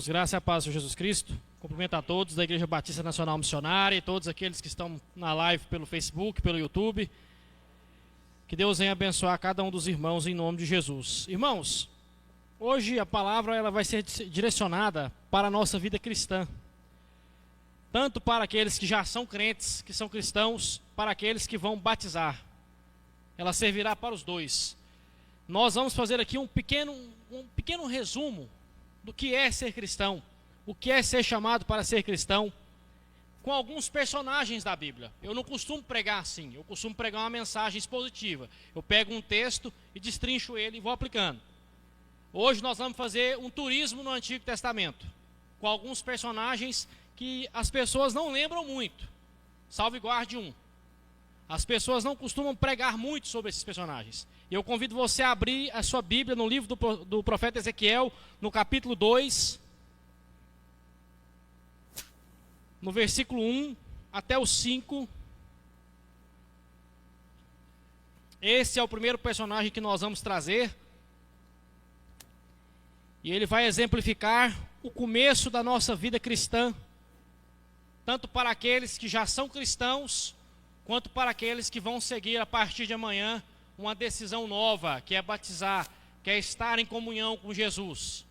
Graça e a paz de Jesus Cristo. Cumprimento a todos da Igreja Batista Nacional Missionária e todos aqueles que estão na live pelo Facebook, pelo YouTube. Que Deus venha abençoar cada um dos irmãos em nome de Jesus. Irmãos, hoje a palavra ela vai ser direcionada para a nossa vida cristã. Tanto para aqueles que já são crentes, que são cristãos, para aqueles que vão batizar. Ela servirá para os dois. Nós vamos fazer aqui um pequeno resumo do que é ser cristão, o que é ser chamado para ser cristão, com alguns personagens da Bíblia. Eu não costumo pregar assim, eu costumo pregar uma mensagem expositiva. Eu pego um texto e destrincho ele e vou aplicando. Hoje nós vamos fazer um turismo no Antigo Testamento, com alguns personagens que as pessoas não lembram muito, salvo e guarde um. As pessoas não costumam pregar muito sobre esses personagens. E eu convido você a abrir a sua Bíblia no livro do profeta Ezequiel, no capítulo 2, no versículo 1 até o 5. Esse é o primeiro personagem que nós vamos trazer. E ele vai exemplificar o começo da nossa vida cristã, tanto para aqueles que já são cristãos, quanto para aqueles que vão seguir a partir de amanhã uma decisão nova, que é batizar, que é estar em comunhão com Jesus.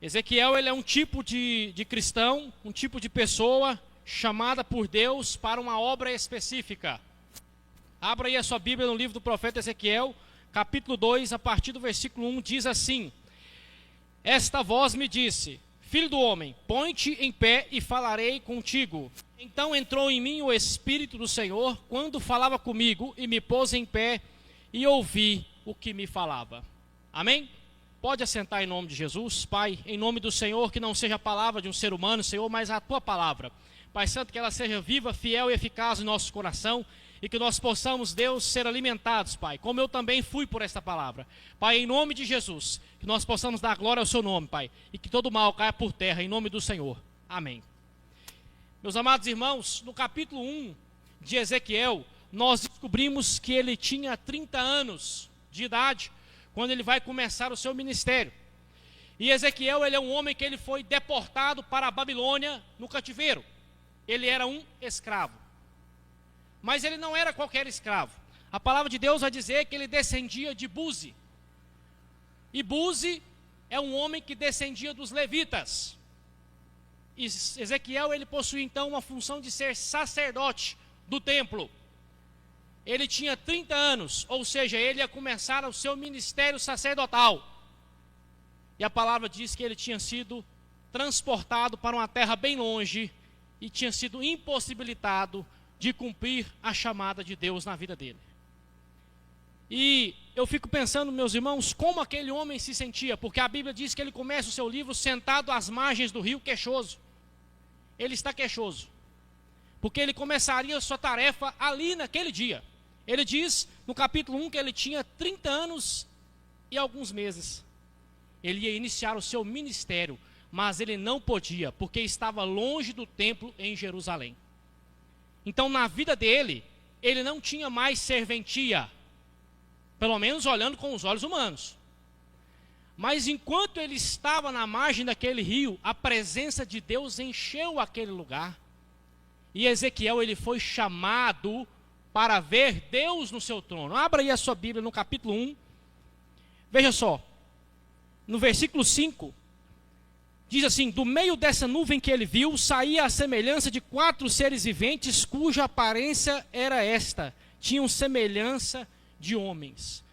Ezequiel ele é um tipo de cristão, um tipo de pessoa chamada por Deus para uma obra específica. Abra aí a sua Bíblia no livro do profeta Ezequiel, capítulo 2, a partir do versículo 1, diz assim: Esta voz me disse: Filho do homem, põe-te em pé e falarei contigo. Então entrou em mim o Espírito do Senhor, quando falava comigo, e me pôs em pé, e ouvi o que me falava. Amém? Pode assentar em nome de Jesus. Pai, em nome do Senhor, que não seja a palavra de um ser humano, Senhor, mas a Tua palavra. Pai Santo, que ela seja viva, fiel e eficaz em nosso coração, e que nós possamos, Deus, ser alimentados, Pai, como eu também fui por esta palavra. Pai, em nome de Jesus, que nós possamos dar glória ao Seu nome, Pai, e que todo mal caia por terra, em nome do Senhor. Amém. Meus amados irmãos, no capítulo 1 de Ezequiel, nós descobrimos que ele tinha 30 anos de idade, quando ele vai começar o seu ministério. E Ezequiel, ele é um homem que ele foi deportado para a Babilônia no cativeiro. Ele era um escravo. Mas ele não era qualquer escravo. A palavra de Deus vai dizer que ele descendia de Buzi. E Buzi é um homem que descendia dos levitas. E Ezequiel, ele possui então uma função de ser sacerdote do templo. Ele tinha 30 anos, ou seja, ele ia começar o seu ministério sacerdotal. E a palavra diz que ele tinha sido transportado para uma terra bem longe e tinha sido impossibilitado de cumprir a chamada de Deus na vida dele. E eu fico pensando, meus irmãos, como aquele homem se sentia, porque a Bíblia diz que ele começa o seu livro sentado às margens do rio queixoso. Ele está queixoso, porque ele começaria a sua tarefa ali naquele dia. Ele diz no capítulo 1 que ele tinha 30 anos e alguns meses. Ele ia iniciar o seu ministério, mas ele não podia, porque estava longe do templo em Jerusalém. Então na vida dele, ele não tinha mais serventia, pelo menos olhando com os olhos humanos. Mas enquanto ele estava na margem daquele rio, a presença de Deus encheu aquele lugar. E Ezequiel, ele foi chamado para ver Deus no seu trono. Abra aí a sua Bíblia no capítulo 1. Veja só, no versículo 5, diz assim: Do meio dessa nuvem que ele viu, saía a semelhança de 4 seres viventes, cuja aparência era esta: tinham semelhança de homens.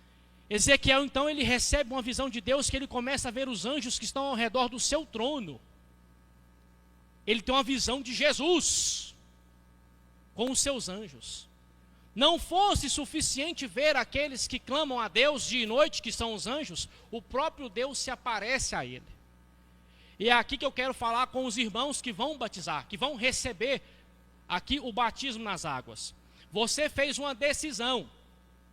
Ezequiel, então, ele recebe uma visão de Deus, que ele começa a ver os anjos que estão ao redor do seu trono. Ele tem uma visão de Jesus com os seus anjos. Não fosse suficiente ver aqueles que clamam a Deus dia e noite, que são os anjos, o próprio Deus se aparece a ele. E é aqui que eu quero falar com os irmãos que vão batizar, que vão receber aqui o batismo nas águas. Você fez uma decisão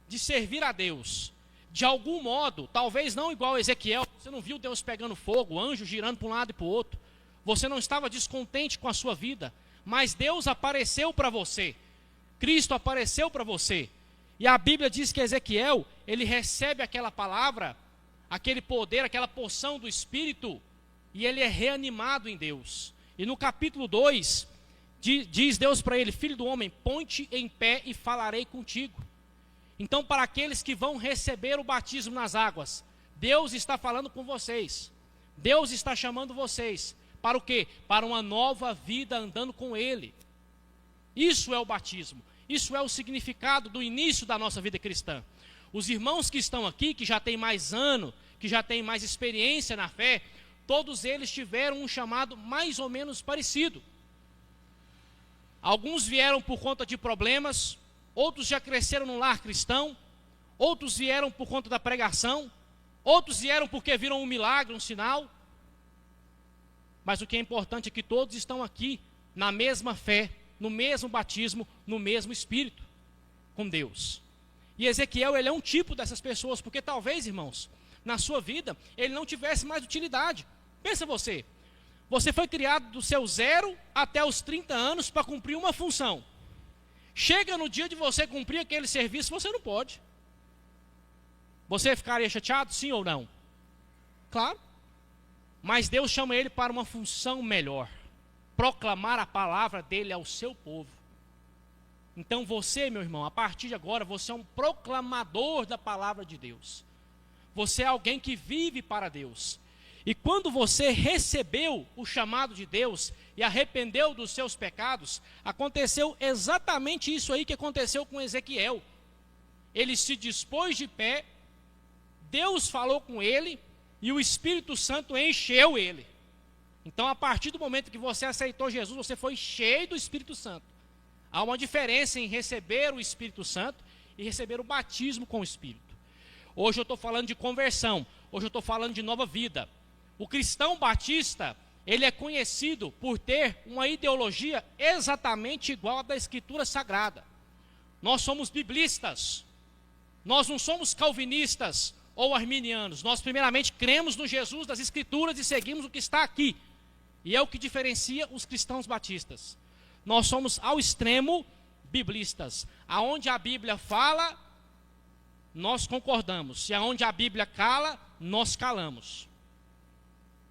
de servir a Deus. De algum modo, talvez não igual a Ezequiel, você não viu Deus pegando fogo, anjos girando para um lado e para o outro. Você não estava descontente com a sua vida, mas Deus apareceu para você. Cristo apareceu para você. E a Bíblia diz que Ezequiel, ele recebe aquela palavra, aquele poder, aquela porção do Espírito, e ele é reanimado em Deus. E no capítulo 2, diz Deus para ele: filho do homem, põe-te em pé e falarei contigo. Então, para aqueles que vão receber o batismo nas águas, Deus está falando com vocês. Deus está chamando vocês. Para o quê? Para uma nova vida andando com Ele. Isso é o batismo. Isso é o significado do início da nossa vida cristã. Os irmãos que estão aqui, que já têm mais ano, que já têm mais experiência na fé, todos eles tiveram um chamado mais ou menos parecido. Alguns vieram por conta de problemas, outros já cresceram num lar cristão, outros vieram por conta da pregação, outros vieram porque viram um milagre, um sinal. Mas o que é importante é que todos estão aqui na mesma fé, no mesmo batismo, no mesmo Espírito, com Deus. E Ezequiel, ele é um tipo dessas pessoas, porque talvez, irmãos, na sua vida, ele não tivesse mais utilidade. Pensa você foi criado do seu 0 até os 30 anos para cumprir uma função. Chega no dia de você cumprir aquele serviço, você não pode. Você ficaria chateado, sim ou não? Claro. Mas Deus chama ele para uma função melhor: proclamar a palavra dele ao seu povo. Então você, meu irmão, a partir de agora, você é um proclamador da palavra de Deus. Você é alguém que vive para Deus. E quando você recebeu o chamado de Deus e arrependeu dos seus pecados, aconteceu exatamente isso aí que aconteceu com Ezequiel. Ele se dispôs de pé, Deus falou com ele e o Espírito Santo encheu ele. Então, a partir do momento que você aceitou Jesus, você foi cheio do Espírito Santo. Há uma diferença em receber o Espírito Santo e receber o batismo com o Espírito. Hoje eu estou falando de conversão, hoje eu estou falando de nova vida. O cristão batista, ele é conhecido por ter uma ideologia exatamente igual à da Escritura Sagrada. Nós somos biblistas, nós não somos calvinistas ou arminianos. Nós primeiramente cremos no Jesus das Escrituras e seguimos o que está aqui. E é o que diferencia os cristãos batistas. Nós somos ao extremo biblistas. Aonde a Bíblia fala, nós concordamos. E aonde a Bíblia cala, nós calamos.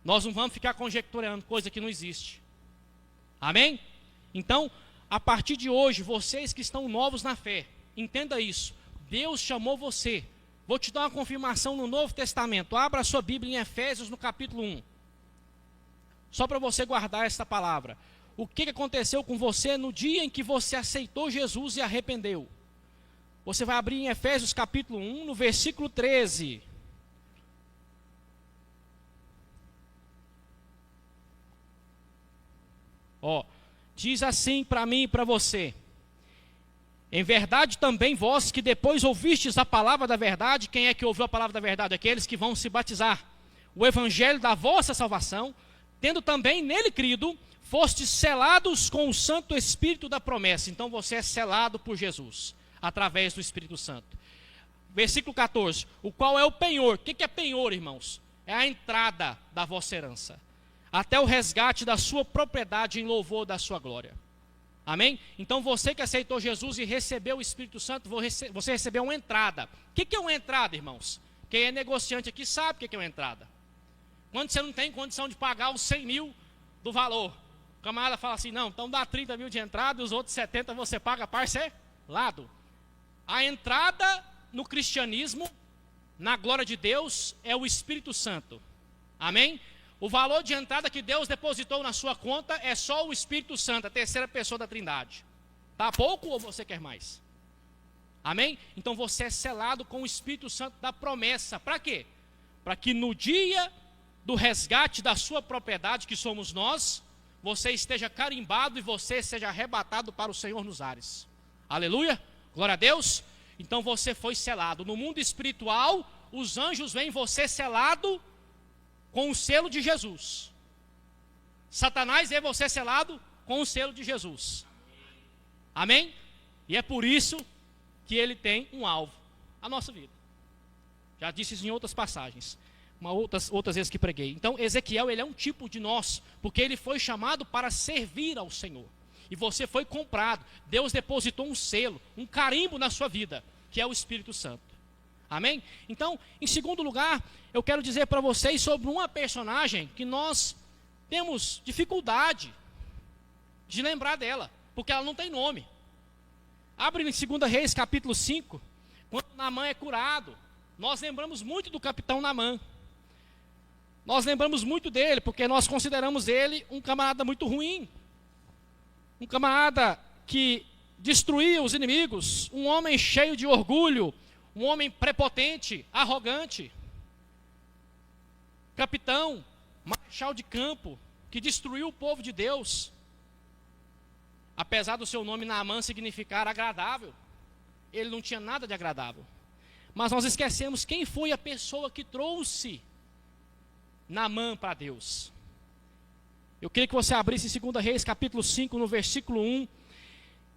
Nós não vamos ficar conjecturando coisa que não existe. Amém? Então, a partir de hoje, vocês que estão novos na fé, entenda isso. Deus chamou você. Vou te dar uma confirmação no Novo Testamento. Abra a sua Bíblia em Efésios, no capítulo 1. Só para você guardar esta palavra. O que aconteceu com você no dia em que você aceitou Jesus e arrependeu? Você vai abrir em Efésios capítulo 1, no versículo 13. Diz assim para mim e para você: em verdade também vós que depois ouvistes a palavra da verdade. Quem é que ouviu a palavra da verdade? Aqueles que vão se batizar. O evangelho da vossa salvação, tendo também nele crido, fostes selados com o Santo Espírito da promessa. Então você é selado por Jesus, através do Espírito Santo. Versículo 14, o qual é o penhor. O que é penhor, irmãos? É a entrada da vossa herança, até o resgate da sua propriedade em louvor da sua glória. Amém? Então você que aceitou Jesus e recebeu o Espírito Santo, você recebeu uma entrada. O que é uma entrada, irmãos? Quem é negociante aqui sabe o que é uma entrada. Quando você não tem condição de pagar os 100 mil do valor, o camarada fala assim: não, então dá 30 mil de entrada e os outros 70 você paga parcelado. A entrada no cristianismo, na glória de Deus, é o Espírito Santo. Amém? O valor de entrada que Deus depositou na sua conta é só o Espírito Santo, a terceira pessoa da Trindade. Tá pouco ou você quer mais? Amém? Então você é selado com o Espírito Santo da promessa. Para quê? Para que no dia do resgate da sua propriedade, que somos nós, você esteja carimbado e você seja arrebatado para o Senhor nos ares. Aleluia? Glória a Deus. Então você foi selado. No mundo espiritual, os anjos veem você selado com o selo de Jesus. Satanás vê você selado com o selo de Jesus. Amém? E é por isso que ele tem um alvo: a nossa vida. Já disse isso em outras passagens, outras vezes que preguei. Então Ezequiel, ele é um tipo de nós, porque ele foi chamado para servir ao Senhor. E você foi comprado. Deus depositou um selo, um carimbo na sua vida, que é o Espírito Santo. Amém? Então, em segundo lugar, eu quero dizer para vocês sobre uma personagem que nós temos dificuldade de lembrar dela, porque ela não tem nome. Abre em 2 Reis, capítulo 5, quando Naamã é curado. Nós lembramos muito do capitão Naamã. Nós lembramos muito dele, porque nós consideramos ele um camarada muito ruim. Um camarada que destruía os inimigos, um homem cheio de orgulho, um homem prepotente, arrogante. Capitão, marechal de campo, que destruiu o povo de Deus. Apesar do seu nome Naamã significar agradável, ele não tinha nada de agradável. Mas nós esquecemos quem foi a pessoa que trouxe Naamã para Deus. Eu queria que você abrisse em 2 Reis, capítulo 5, no versículo 1,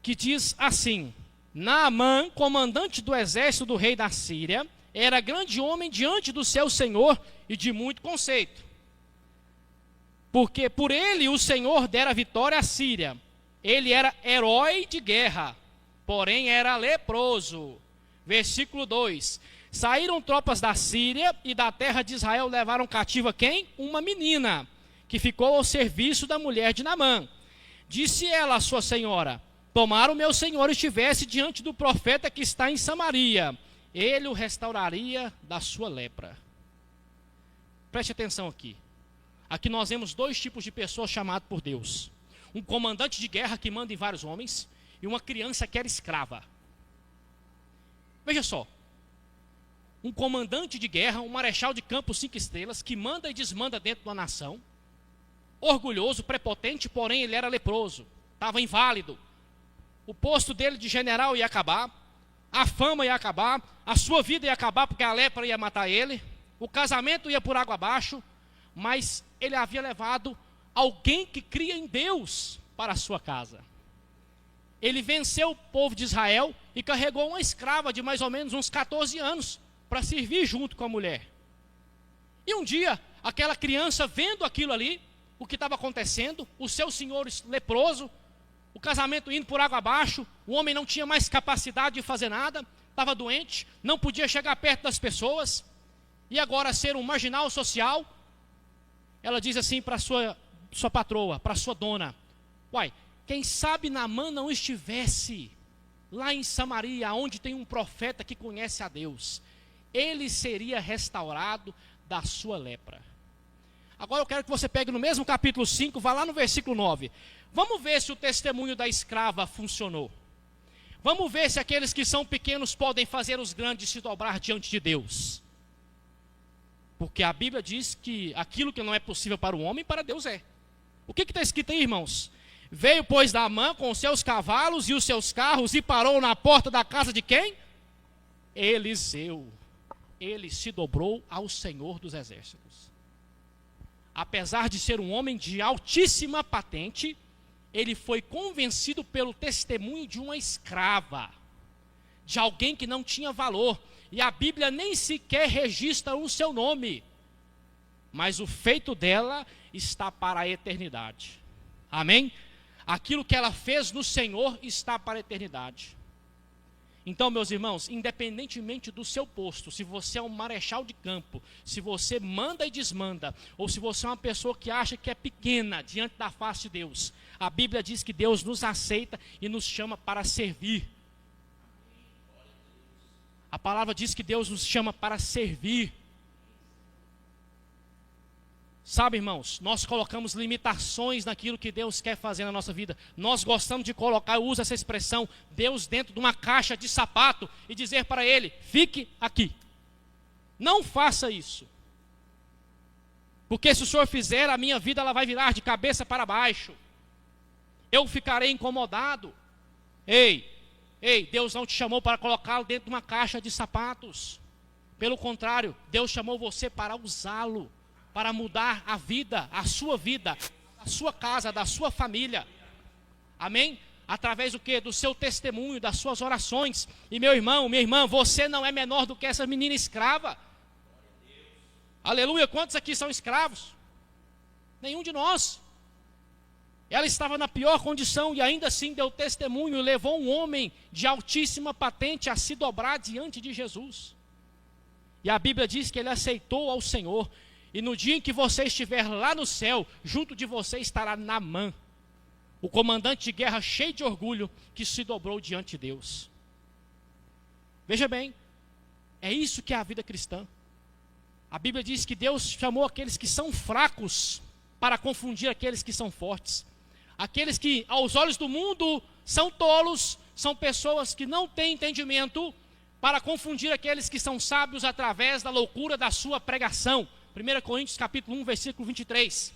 que diz assim: Naamã, comandante do exército do rei da Síria, era grande homem diante do seu senhor e de muito conceito. Porque por ele o Senhor dera vitória à Síria. Ele era herói de guerra, porém era leproso. Versículo 2: Saíram tropas da Síria e da terra de Israel levaram cativa quem? Uma menina, que ficou ao serviço da mulher de Naamã. Disse ela à sua senhora: Tomara o meu senhor estivesse diante do profeta que está em Samaria, ele o restauraria da sua lepra. Preste atenção aqui. Aqui nós vemos dois tipos de pessoas chamadas por Deus: um comandante de guerra que manda em vários homens, e uma criança que era escrava. Veja só, um comandante de guerra, um marechal de campo 5 estrelas, que manda e desmanda dentro de uma nação, orgulhoso, prepotente, porém ele era leproso, estava inválido. O posto dele de general ia acabar, a fama ia acabar, a sua vida ia acabar porque a lepra ia matar ele, o casamento ia por água abaixo, mas ele havia levado alguém que cria em Deus para a sua casa. Ele venceu o povo de Israel e carregou uma escrava de mais ou menos uns 14 anos para servir junto com a mulher. E um dia, aquela criança vendo aquilo ali, o que estava acontecendo, o seu senhor leproso, o casamento indo por água abaixo, o homem não tinha mais capacidade de fazer nada, estava doente, não podia chegar perto das pessoas, e agora ser um marginal social. Ela diz assim para sua patroa, para sua dona: Uai, quem sabe Naamã não estivesse lá em Samaria, onde tem um profeta que conhece a Deus, ele seria restaurado da sua lepra. Agora eu quero que você pegue no mesmo capítulo 5, vá lá no versículo 9. Vamos ver se o testemunho da escrava funcionou. Vamos ver se aqueles que são pequenos podem fazer os grandes se dobrar diante de Deus. Porque a Bíblia diz que aquilo que não é possível para o homem, para Deus é. O que está escrito aí, irmãos? Veio, pois, Naamã com os seus cavalos e os seus carros e parou na porta da casa de quem? Eliseu. Ele se dobrou ao Senhor dos Exércitos. Apesar de ser um homem de altíssima patente, ele foi convencido pelo testemunho de uma escrava, de alguém que não tinha valor. E a Bíblia nem sequer registra o seu nome, mas o feito dela está para a eternidade. Amém? Aquilo que ela fez no Senhor está para a eternidade. Então, meus irmãos, independentemente do seu posto, se você é um marechal de campo, se você manda e desmanda, ou se você é uma pessoa que acha que é pequena diante da face de Deus, a Bíblia diz que Deus nos aceita e nos chama para servir. A palavra diz que Deus nos chama para servir. Sabe, irmãos, nós colocamos limitações naquilo que Deus quer fazer na nossa vida. Nós gostamos de colocar, eu uso essa expressão, Deus dentro de uma caixa de sapato e dizer para Ele: fique aqui. Não faça isso. Porque se o Senhor fizer, a minha vida ela vai virar de cabeça para baixo. Eu ficarei incomodado. Ei, Deus não te chamou para colocá-lo dentro de uma caixa de sapatos. Pelo contrário, Deus chamou você para usá-lo, para mudar a vida, a sua casa, da sua família. Amém? Através do quê? Do seu testemunho, das suas orações. E meu irmão, minha irmã, você não é menor do que essa menina escrava. Aleluia, quantos aqui são escravos? Nenhum de nós. Ela estava na pior condição e ainda assim deu testemunho e levou um homem de altíssima patente a se dobrar diante de Jesus. E a Bíblia diz que ele aceitou ao Senhor. E no dia em que você estiver lá no céu, junto de você estará Naamã, o comandante de guerra cheio de orgulho, que se dobrou diante de Deus. Veja bem, é isso que é a vida cristã. A Bíblia diz que Deus chamou aqueles que são fracos para confundir aqueles que são fortes. Aqueles que, aos olhos do mundo, são tolos, são pessoas que não têm entendimento, para confundir aqueles que são sábios através da loucura da sua pregação. 1 Coríntios capítulo 1, versículo 23.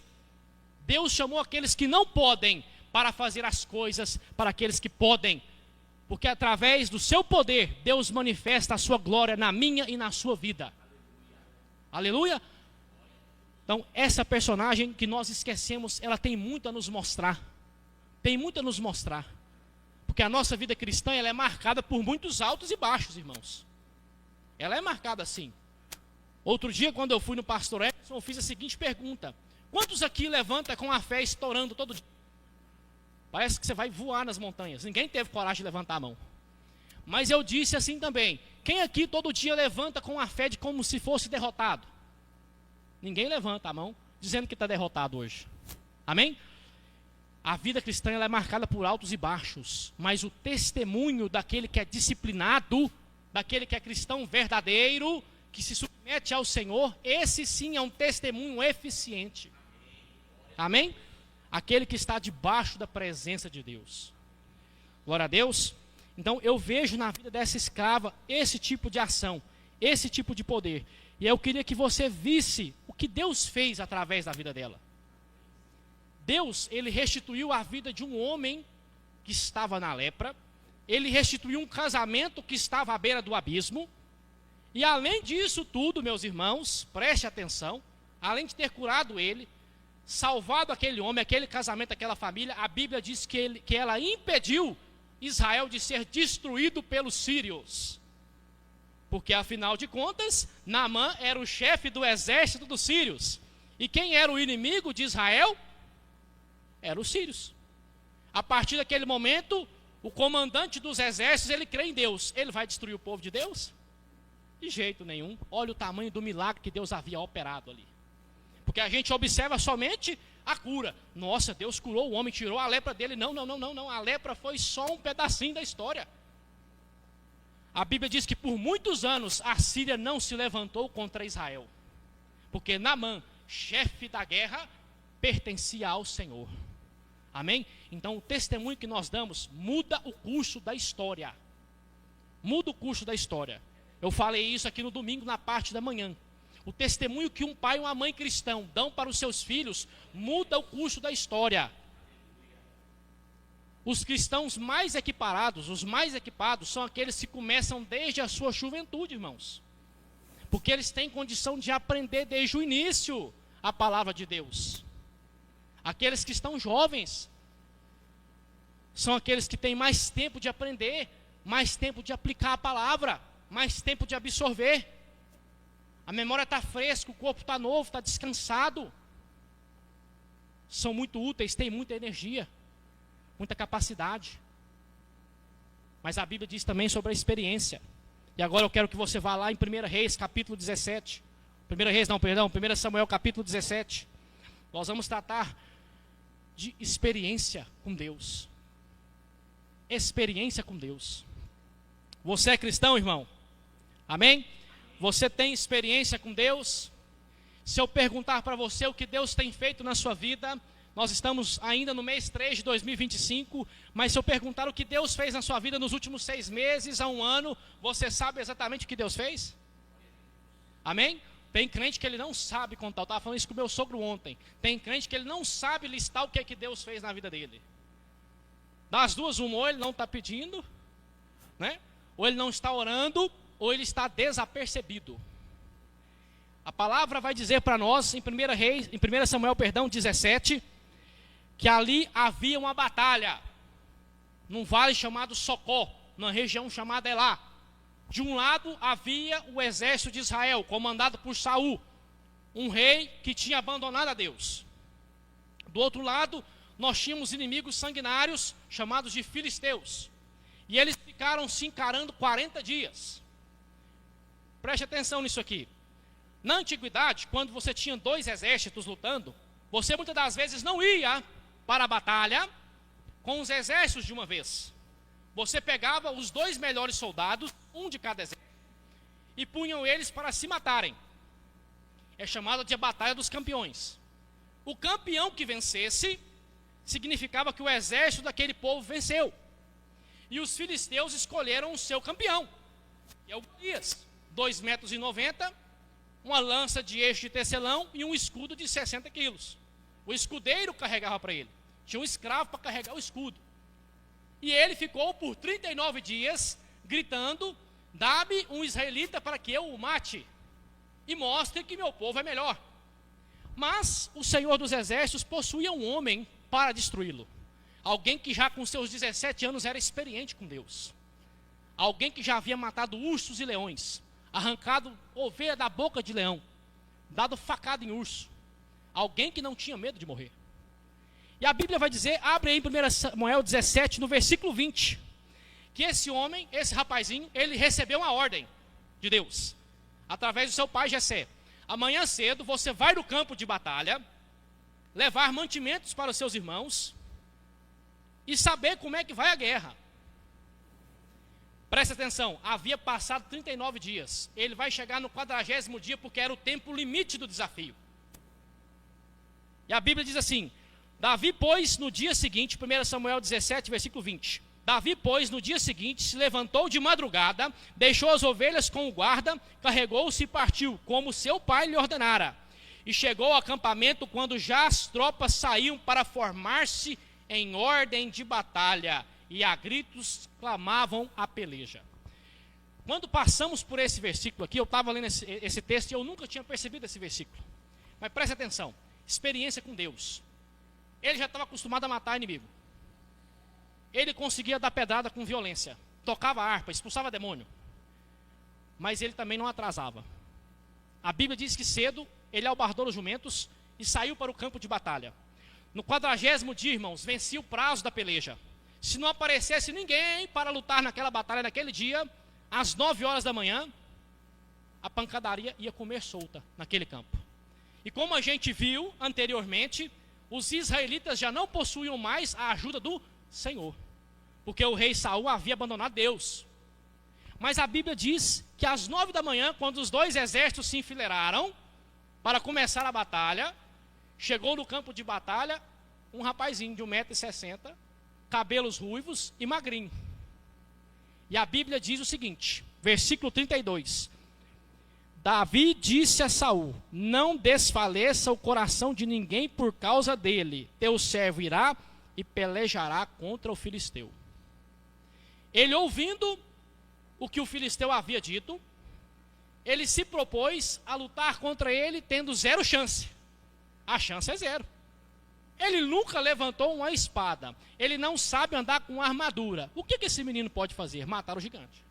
Deus chamou aqueles que não podem para fazer as coisas para aqueles que podem. Porque através do seu poder, Deus manifesta a sua glória na minha e na sua vida. Aleluia! Então, essa personagem que nós esquecemos, ela tem muito a nos mostrar. Tem muito a nos mostrar. Porque a nossa vida cristã, ela é marcada por muitos altos e baixos, irmãos. Ela é marcada assim. Outro dia, quando eu fui no pastor Edson, eu fiz a seguinte pergunta: quantos aqui levanta com a fé estourando todo dia? Parece que você vai voar nas montanhas. Ninguém teve coragem de levantar a mão. Mas eu disse assim também: quem aqui todo dia levanta com a fé de como se fosse derrotado? Ninguém levanta a mão dizendo que está derrotado hoje. Amém? A vida cristã, ela é marcada por altos e baixos. Mas o testemunho daquele que é disciplinado, daquele que é cristão verdadeiro, que se submete ao Senhor, esse sim é um testemunho eficiente. Amém? Aquele que está debaixo da presença de Deus. Glória a Deus. Então eu vejo na vida dessa escrava esse tipo de ação, esse tipo de poder. E eu queria que você visse o que Deus fez através da vida dela. Deus, ele restituiu a vida de um homem que estava na lepra. Ele restituiu um casamento que estava à beira do abismo. E além disso tudo, meus irmãos, preste atenção, além de ter curado ele, salvado aquele homem, aquele casamento, aquela família, a Bíblia diz que ela impediu Israel de ser destruído pelos sírios. Porque afinal de contas, Naamã era o chefe do exército dos sírios. E quem era o inimigo de Israel? Eram os sírios. A partir daquele momento, o comandante dos exércitos, ele crê em Deus. Ele vai destruir o povo de Deus? De jeito nenhum. Olha o tamanho do milagre que Deus havia operado ali. Porque a gente observa somente a cura. Nossa, Deus curou o homem, tirou a lepra dele. Não. A lepra foi só um pedacinho da história. A Bíblia diz que por muitos anos a Síria não se levantou contra Israel. Porque Naamã, chefe da guerra, pertencia ao Senhor. Amém? Então o testemunho que nós damos muda o curso da história. Muda o curso da história. Eu falei isso aqui no domingo na parte da manhã. O testemunho que um pai e uma mãe cristão dão para os seus filhos muda o curso da história. Os cristãos mais equiparados, os mais equipados, são aqueles que começam desde a sua juventude, irmãos. Porque eles têm condição de aprender desde o início a palavra de Deus. Aqueles que estão jovens são aqueles que têm mais tempo de aprender, mais tempo de aplicar a palavra, mais tempo de absorver. A memória está fresca, o corpo está novo, está descansado. São muito úteis, têm muita energia, muita capacidade. Mas a Bíblia diz também sobre a experiência. E agora eu quero que você vá lá em 1 Reis, capítulo 17. 1 Samuel, capítulo 17. Nós vamos tratar de experiência com Deus. Experiência com Deus. Você é cristão, irmão? Amém? Você tem experiência com Deus? Se eu perguntar para você o que Deus tem feito na sua vida, nós estamos ainda no mês 3 de 2025, mas se eu perguntar o que Deus fez na sua vida nos últimos 6 meses a um ano, você sabe exatamente o que Deus fez? Amém? Tem crente que ele não sabe contar. Eu estava falando isso com o meu sogro ontem. Tem crente que ele não sabe listar o que é que Deus fez na vida dele. Das duas, uma, ou ele não está pedindo, né? Ou ele não está orando, ou ele está desapercebido. A palavra vai dizer para nós, em 1 Samuel 17, que ali havia uma batalha, num vale chamado Socó, numa região chamada Elá. De um lado havia o exército de Israel, comandado por Saul, um rei que tinha abandonado a Deus. Do outro lado, nós tínhamos inimigos sanguinários, chamados de filisteus. E eles ficaram se encarando 40 dias. Preste atenção nisso aqui. Na antiguidade, quando você tinha dois exércitos lutando, você muitas das vezes não ia para a batalha com os exércitos de uma vez. Você pegava os dois melhores soldados, um de cada exército, e punham eles para se matarem. É chamada de a Batalha dos Campeões. O campeão que vencesse, significava que o exército daquele povo venceu. E os filisteus escolheram o seu campeão, que é o Golias, 2,90 metros, uma lança de eixo de tecelão e um escudo de 60 quilos. O escudeiro carregava para ele. Tinha um escravo para carregar o escudo. E ele ficou por 39 dias gritando: dá-me um israelita para que eu o mate e mostre que meu povo é melhor. Mas o Senhor dos Exércitos possuía um homem para destruí-lo. Alguém que já com seus 17 anos era experiente com Deus. Alguém que já havia matado ursos e leões, arrancado ovelha da boca de leão, dado facada em urso. Alguém que não tinha medo de morrer. E a Bíblia vai dizer, abre aí em 1 Samuel 17, no versículo 20, que esse homem, esse rapazinho, ele recebeu uma ordem de Deus, através do seu pai Jessé. Amanhã cedo você vai no campo de batalha, levar mantimentos para os seus irmãos e saber como é que vai a guerra. Presta atenção, havia passado 39 dias. Ele vai chegar no 40º dia porque era o tempo limite do desafio. E a Bíblia diz assim: Davi, pois, no dia seguinte, 1 Samuel 17, versículo 20. Davi, pois, no dia seguinte, se levantou de madrugada, deixou as ovelhas com o guarda, carregou-se e partiu, como seu pai lhe ordenara. E chegou ao acampamento quando já as tropas saíam para formar-se em ordem de batalha, e a gritos clamavam a peleja. Quando passamos por esse versículo aqui, eu estava lendo esse texto e eu nunca tinha percebido esse versículo. Mas preste atenção, experiência com Deus. Ele já estava acostumado a matar inimigo. Ele conseguia dar pedrada com violência, tocava harpa, expulsava demônio. Mas ele também não atrasava. A Bíblia diz que cedo ele albardou os jumentos e saiu para o campo de batalha. No 40º dia, irmãos, vencia o prazo da peleja. Se não aparecesse ninguém para lutar naquela batalha naquele dia, às 9 horas da manhã, a pancadaria ia comer solta naquele campo. E como a gente viu anteriormente, os israelitas já não possuíam mais a ajuda do Senhor, porque o rei Saul havia abandonado Deus. Mas a Bíblia diz que às 9 da manhã, quando os dois exércitos se enfileiraram para começar a batalha, chegou no campo de batalha um rapazinho de 1,60 m, cabelos ruivos e magrinho. E a Bíblia diz o seguinte, versículo 32. Davi disse a Saul: não desfaleça o coração de ninguém por causa dele. Teu servo irá e pelejará contra o filisteu. Ele, ouvindo o que o filisteu havia dito, ele se propôs a lutar contra ele, tendo zero chance. A chance é zero. Ele nunca levantou uma espada. Ele não sabe andar com armadura. O que esse menino pode fazer? Matar o gigante.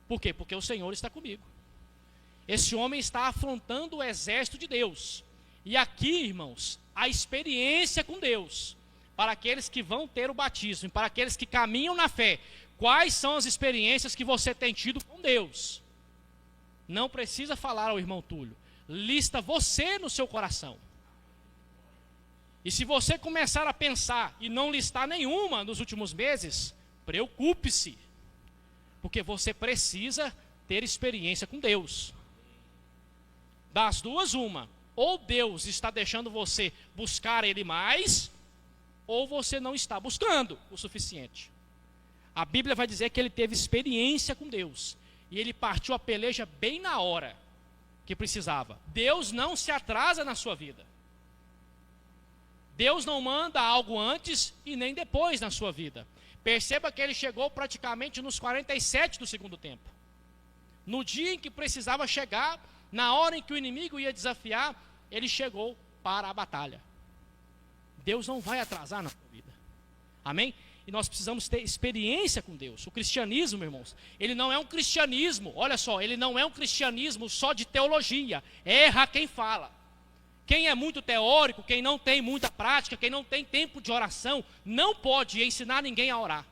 Por quê? Porque o Senhor está comigo. Esse homem está afrontando o exército de Deus. E aqui, irmãos, a experiência com Deus, para aqueles que vão ter o batismo, para aqueles que caminham na fé, quais são as experiências que você tem tido com Deus? Não precisa falar ao irmão Túlio, lista você no seu coração. E se você começar a pensar e não listar nenhuma nos últimos meses, preocupe-se, porque você precisa ter experiência com Deus. Das duas, uma: ou Deus está deixando você buscar Ele mais, ou você não está buscando o suficiente. A Bíblia vai dizer que ele teve experiência com Deus, e ele partiu a peleja bem na hora que precisava. Deus não se atrasa na sua vida. Deus não manda algo antes e nem depois na sua vida. Perceba que ele chegou praticamente nos 47 do segundo tempo. No dia em que precisava chegar, na hora em que o inimigo ia desafiar, ele chegou para a batalha. Deus não vai atrasar na sua vida. Amém? E nós precisamos ter experiência com Deus. O cristianismo, irmãos, ele não é um cristianismo, olha só, ele não é um cristianismo só de teologia. Erra quem fala. Quem é muito teórico, quem não tem muita prática, quem não tem tempo de oração, não pode ensinar ninguém a orar.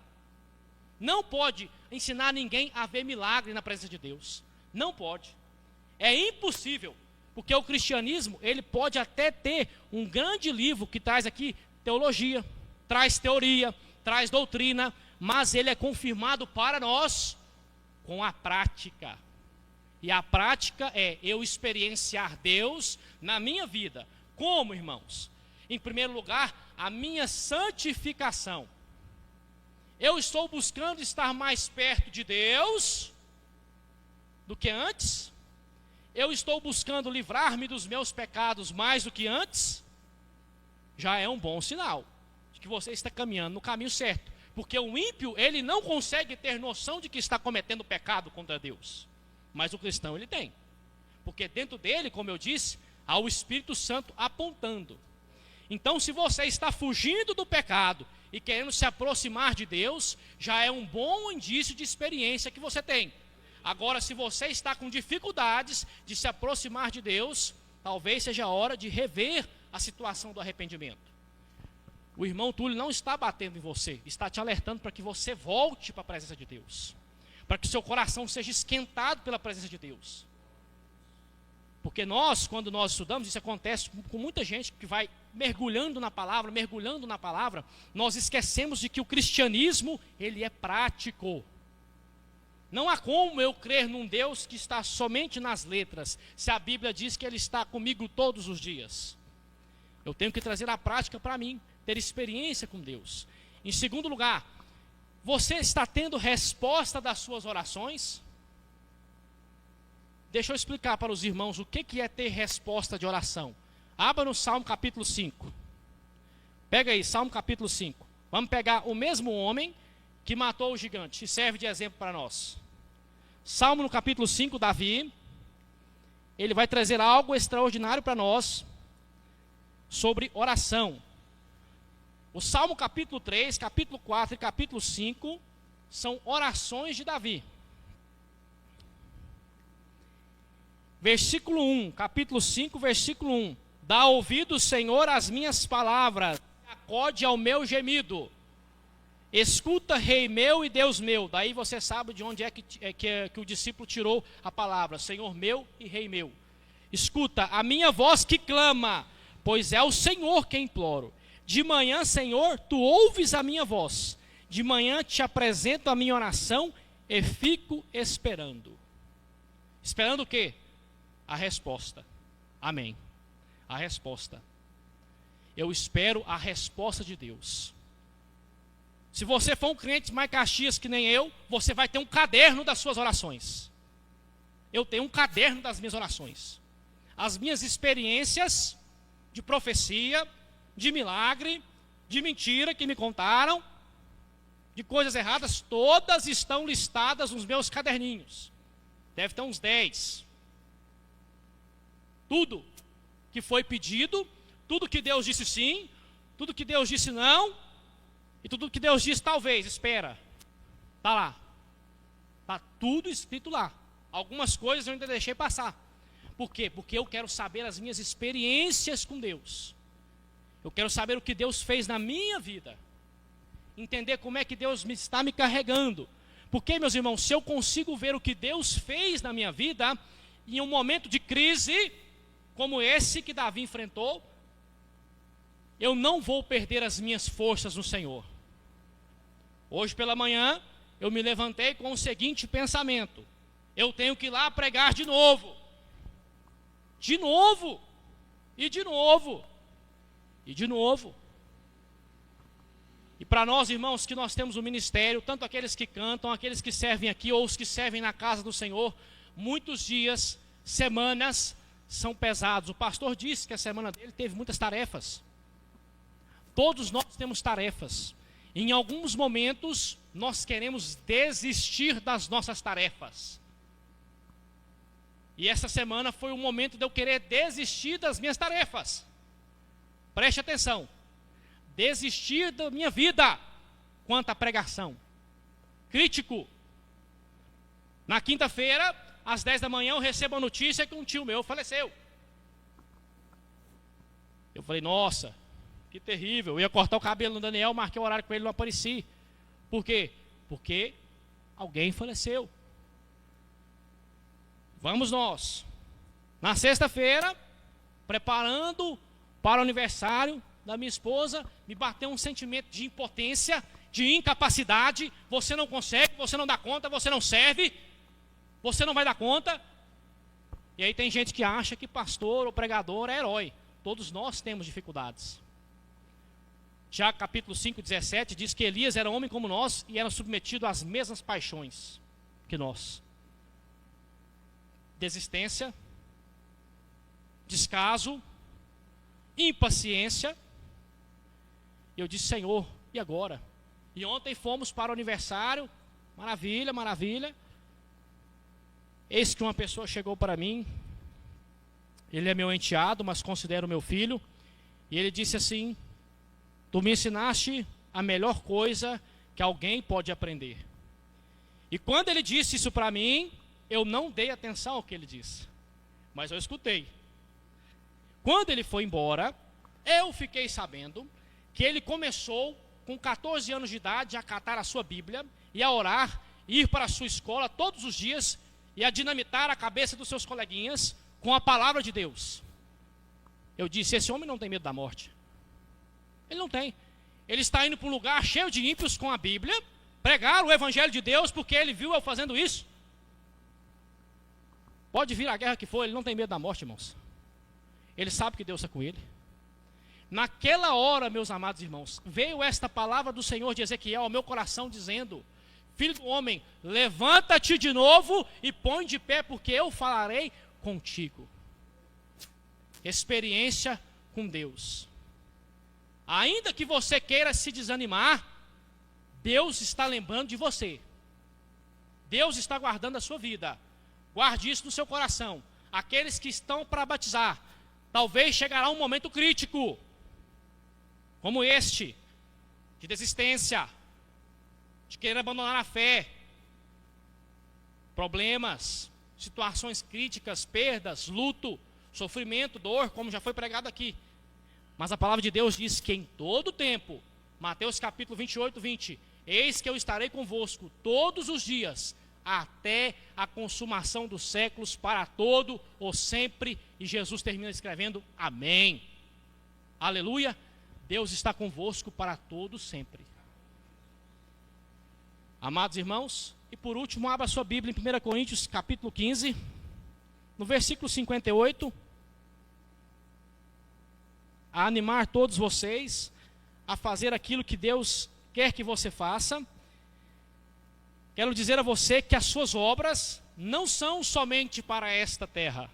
Não pode ensinar ninguém a ver milagre na presença de Deus. Não pode. É impossível. Porque o cristianismo, ele pode até ter um grande livro que traz aqui teologia, traz teoria, traz doutrina, mas ele é confirmado para nós com a prática. E a prática é eu experienciar Deus na minha vida. Como, irmãos? Em primeiro lugar, a minha santificação. Eu estou buscando estar mais perto de Deus do que antes? Eu estou buscando livrar-me dos meus pecados mais do que antes? Já é um bom sinal de que você está caminhando no caminho certo. Porque o ímpio, ele não consegue ter noção de que está cometendo pecado contra Deus. Mas o cristão, ele tem. Porque dentro dele, como eu disse, há o Espírito Santo apontando. Então, se você está fugindo do pecado e querendo se aproximar de Deus, já é um bom indício de experiência que você tem. Agora, se você está com dificuldades de se aproximar de Deus, talvez seja a hora de rever a situação do arrependimento. O irmão Túlio não está batendo em você, está te alertando para que você volte para a presença de Deus. Para que o seu coração seja esquentado pela presença de Deus. Porque nós, quando nós estudamos, isso acontece com muita gente que vai mergulhando na palavra, nós esquecemos de que o cristianismo, ele é prático. Não há como eu crer num Deus que está somente nas letras, se a Bíblia diz que ele está comigo todos os dias. Eu tenho que trazer a prática para mim, ter experiência com Deus. Em segundo lugar, você está tendo resposta das suas orações? Deixa eu explicar para os irmãos o que é ter resposta de oração. Abra no Salmo capítulo 5. Pega aí, Salmo capítulo 5. Vamos pegar o mesmo homem que matou o gigante, e serve de exemplo para nós. Salmo no capítulo 5, Davi, ele vai trazer algo extraordinário para nós sobre oração. O Salmo capítulo 3, capítulo 4 e capítulo 5 são orações de Davi. Versículo 1, capítulo 5, versículo 1. Dá ouvido, Senhor, às minhas palavras, acode ao meu gemido. Escuta, Rei meu e Deus meu. Daí você sabe de onde é que o discípulo tirou a palavra, Senhor meu e Rei meu. Escuta a minha voz que clama, pois é o Senhor quem imploro. De manhã, Senhor, tu ouves a minha voz. De manhã te apresento a minha oração e fico esperando. Esperando o quê? A resposta. Amém. A resposta. Eu espero a resposta de Deus. Se você for um crente mais Caxias que nem eu, você vai ter um caderno das suas orações. Eu tenho um caderno das minhas orações. As minhas experiências de profecia, de milagre, de mentira que me contaram, de coisas erradas, todas estão listadas nos meus caderninhos. Deve ter uns 10. Tudo que foi pedido, tudo que Deus disse sim, tudo que Deus disse não, e tudo que Deus disse talvez, espera. Está lá. Está tudo escrito lá. Algumas coisas eu ainda deixei passar. Por quê? Porque eu quero saber as minhas experiências com Deus. Eu quero saber o que Deus fez na minha vida. Entender como é que Deus está me carregando. Porque, meus irmãos, se eu consigo ver o que Deus fez na minha vida, em um momento de crise, como esse que Davi enfrentou, eu não vou perder as minhas forças no Senhor. Hoje pela manhã, eu me levantei com o seguinte pensamento: eu tenho que ir lá pregar de novo. De novo. E de novo. E de novo. E para nós, irmãos, que nós temos um ministério, tanto aqueles que cantam, aqueles que servem aqui, ou os que servem na casa do Senhor, muitos dias, semanas, são pesados. O pastor disse que a semana dele teve muitas tarefas. Todos nós temos tarefas. Em alguns momentos, nós queremos desistir das nossas tarefas. E essa semana foi o momento de eu querer desistir das minhas tarefas. Preste atenção. Desistir da minha vida quanto à pregação. Crítico. Na quinta-feira, às 10 da manhã, eu recebo a notícia que um tio meu faleceu. Eu falei, nossa, que terrível. Eu ia cortar o cabelo no Daniel, marquei o horário com ele, não apareci. Por quê? Porque alguém faleceu. Vamos nós. Na sexta-feira, preparando para o aniversário da minha esposa, me bateu um sentimento de impotência, de incapacidade. Você não consegue, você não dá conta, você não serve, você não vai dar conta. E aí tem gente que acha que pastor ou pregador é herói. Todos nós temos dificuldades. Já capítulo 5, 17 diz que Elias era homem como nós e era submetido às mesmas paixões que nós. Desistência, descaso, impaciência. E eu disse, Senhor, e agora? E ontem fomos para o aniversário, maravilha, maravilha. Eis que uma pessoa chegou para mim, ele é meu enteado, mas considero meu filho, e ele disse assim, tu me ensinaste a melhor coisa que alguém pode aprender. E quando ele disse isso para mim, eu não dei atenção ao que ele disse, mas eu escutei. Quando ele foi embora, eu fiquei sabendo que ele começou, com 14 anos de idade, a catar a sua Bíblia, e a orar, ir para a sua escola todos os dias, e a dinamitar a cabeça dos seus coleguinhas com a palavra de Deus. Eu disse, esse homem não tem medo da morte. Ele não tem. Ele está indo para um lugar cheio de ímpios com a Bíblia, pregar o Evangelho de Deus, porque ele viu eu fazendo isso. Pode vir a guerra que for, ele não tem medo da morte, irmãos. Ele sabe que Deus está com ele. Naquela hora, meus amados irmãos, veio esta palavra do Senhor de Ezequiel ao meu coração, dizendo, filho do homem, levanta-te de novo e põe de pé, porque eu falarei contigo. Experiência com Deus. Ainda que você queira se desanimar, Deus está lembrando de você. Deus está guardando a sua vida. Guarde isso no seu coração. Aqueles que estão para batizar, talvez chegará um momento crítico, como este, de desistência, de querer abandonar a fé, problemas, situações críticas, perdas, luto, sofrimento, dor, como já foi pregado aqui. Mas a palavra de Deus diz que em todo tempo, Mateus capítulo 28, 20, eis que eu estarei convosco todos os dias, até a consumação dos séculos, para todo ou sempre. E Jesus termina escrevendo, amém. Aleluia. Deus está convosco para todo sempre. Amados irmãos, e por último, abra sua Bíblia em 1 Coríntios capítulo 15, no versículo 58, a animar todos vocês a fazer aquilo que Deus quer que você faça. Quero dizer a você que as suas obras não são somente para esta terra.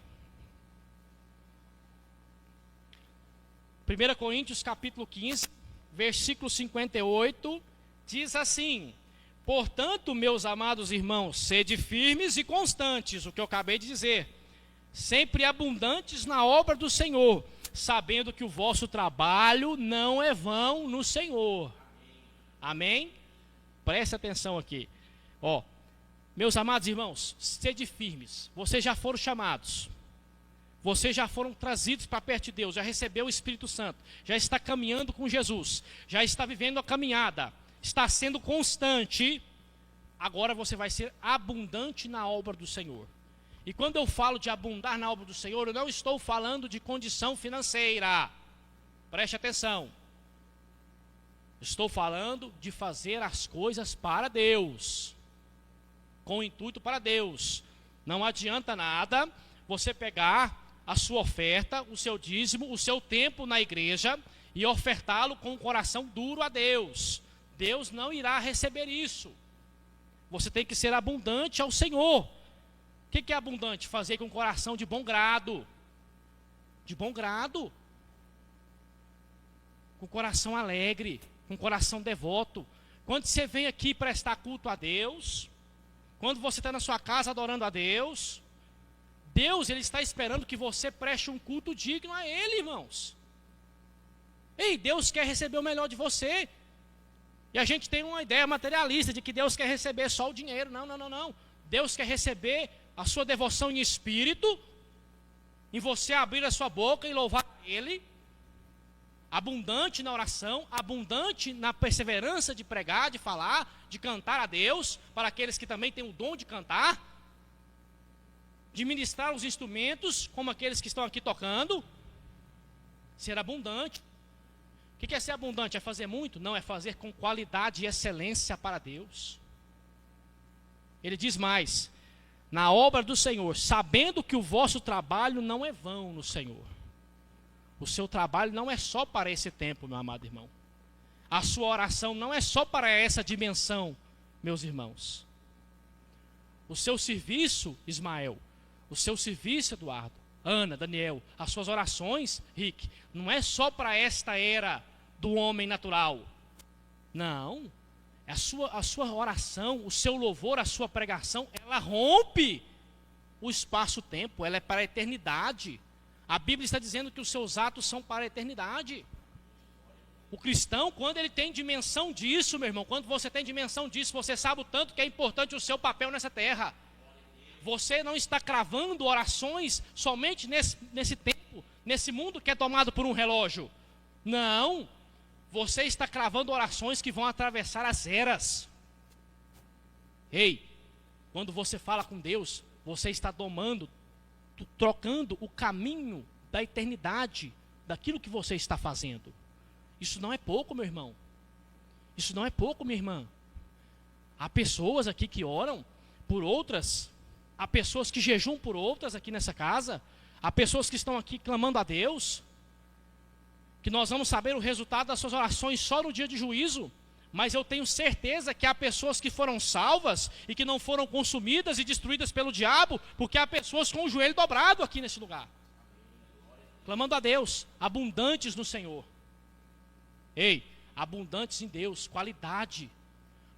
1 Coríntios capítulo 15, versículo 58, diz assim, portanto, meus amados irmãos, sede firmes e constantes, o que eu acabei de dizer, sempre abundantes na obra do Senhor, sabendo que o vosso trabalho não é vão no Senhor. Amém? Preste atenção aqui. Ó, meus amados irmãos, sede firmes, vocês já foram chamados, vocês já foram trazidos para perto de Deus, já recebeu o Espírito Santo, já está caminhando com Jesus, já está vivendo a caminhada, está sendo constante, agora você vai ser abundante na obra do Senhor. E quando eu falo de abundar na obra do Senhor, eu não estou falando de condição financeira, preste atenção, estou falando de fazer as coisas para Deus, com o intuito para Deus. Não adianta nada você pegar a sua oferta, o seu dízimo, o seu tempo na igreja e ofertá-lo com um coração duro a Deus. Deus não irá receber isso. Você tem que ser abundante ao Senhor. O que é abundante? Fazer com um coração de bom grado. De bom grado. Com coração alegre, com coração devoto. Quando você vem aqui prestar culto a Deus, quando você está na sua casa adorando a Deus, Deus, Ele está esperando que você preste um culto digno a Ele, irmãos. Ei, Deus quer receber o melhor de você. E a gente tem uma ideia materialista de que Deus quer receber só o dinheiro. Não, não, não, não. Deus quer receber a sua devoção em espírito, em você abrir a sua boca e louvar Ele, abundante na oração, abundante na perseverança de pregar, de falar, de cantar a Deus, para aqueles que também têm o dom de cantar. de ministrar os instrumentos, como aqueles que estão aqui tocando, ser abundante. O que é ser abundante? É fazer muito? Não, é fazer com qualidade e excelência para Deus. Ele diz mais: na obra do Senhor, sabendo que o vosso trabalho não é vão no Senhor. O seu trabalho não é só para esse tempo, meu amado irmão. A sua oração não é só para essa dimensão, meus irmãos. O seu serviço, Ismael, o seu serviço, Eduardo, Ana, Daniel, as suas orações, Rick, não é só para esta era do homem natural. Não. A sua oração, o seu louvor, a sua pregação, ela rompe o espaço-tempo, ela é para a eternidade. A Bíblia está dizendo que os seus atos são para a eternidade. O cristão, quando ele tem dimensão disso, meu irmão, quando você tem dimensão disso, você sabe o tanto que é importante o seu papel nessa terra. Você não está cravando orações somente nesse tempo, nesse mundo que é tomado por um relógio. Não. Você está cravando orações que vão atravessar as eras. Ei, quando você fala com Deus, você está trocando o caminho da eternidade, daquilo que você está fazendo. Isso não é pouco, meu irmão. Isso não é pouco, minha irmã. Há pessoas aqui que oram por outras, há pessoas que jejuam por outras aqui nessa casa, há pessoas que estão aqui clamando a Deus, que nós vamos saber o resultado das suas orações só no dia de juízo, mas eu tenho certeza que há pessoas que foram salvas e que não foram consumidas e destruídas pelo diabo, porque há pessoas com o joelho dobrado aqui nesse lugar, clamando a Deus, abundantes no Senhor. Ei, abundantes em Deus, qualidade.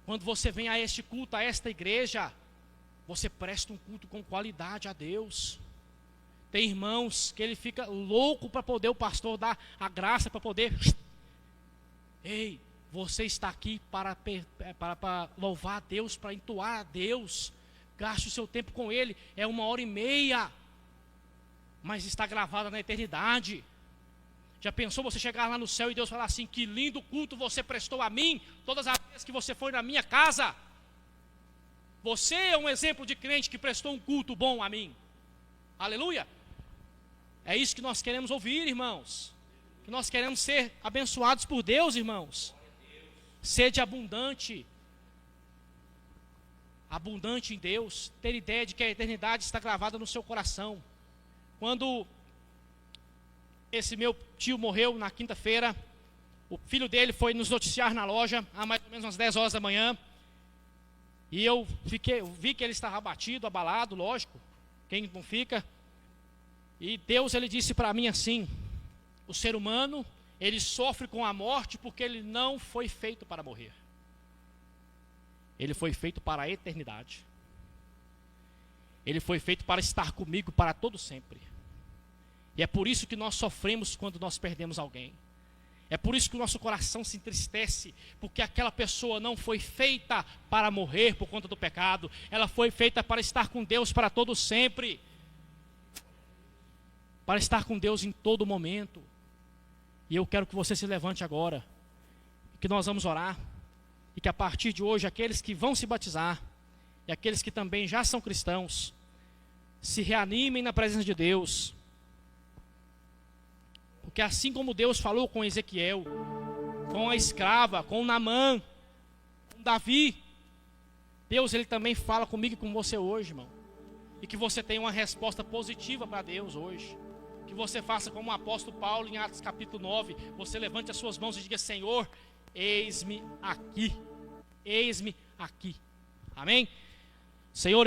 Quando você vem a este culto, a esta igreja, você presta um culto com qualidade a Deus. Tem irmãos que ele fica louco para poder o pastor dar a graça, para poder... Ei, você está aqui para louvar a Deus, para entoar a Deus. Gaste o seu tempo com Ele, é 1h30, mas está gravada na eternidade. Já pensou você chegar lá no céu e Deus falar assim: que lindo culto você prestou a mim, todas as vezes que você foi na minha casa. Você é um exemplo de crente que prestou um culto bom a mim. Aleluia. É isso que nós queremos ouvir, irmãos. Que nós queremos ser abençoados por Deus, irmãos. Sede abundante. Abundante em Deus. Ter ideia de que a eternidade está gravada no seu coração. Quando esse meu tio morreu na quinta-feira, o filho dele foi nos noticiar na loja, há mais ou menos umas 10 horas da manhã. E eu vi que ele estava abatido, abalado, lógico. Quem não fica? E Deus, ele disse para mim assim: o ser humano, ele sofre com a morte porque ele não foi feito para morrer. Ele foi feito para a eternidade. Ele foi feito para estar comigo para todo sempre. E é por isso que nós sofremos quando nós perdemos alguém. É por isso que o nosso coração se entristece, porque aquela pessoa não foi feita para morrer por conta do pecado. Ela foi feita para estar com Deus para todo sempre. Para estar com Deus em todo momento. E eu quero que você se levante agora, que nós vamos orar, e que a partir de hoje aqueles que vão se batizar, e aqueles que também já são cristãos, se reanimem na presença de Deus. Porque assim como Deus falou com Ezequiel, com a escrava, com Naamã, com Davi, Deus, ele também fala comigo e com você hoje, irmão. E que você tenha uma resposta positiva para Deus hoje. Que você faça como o apóstolo Paulo em Atos capítulo 9. Você levante as suas mãos e diga: Senhor, eis-me aqui. Eis-me aqui. Amém? Senhor,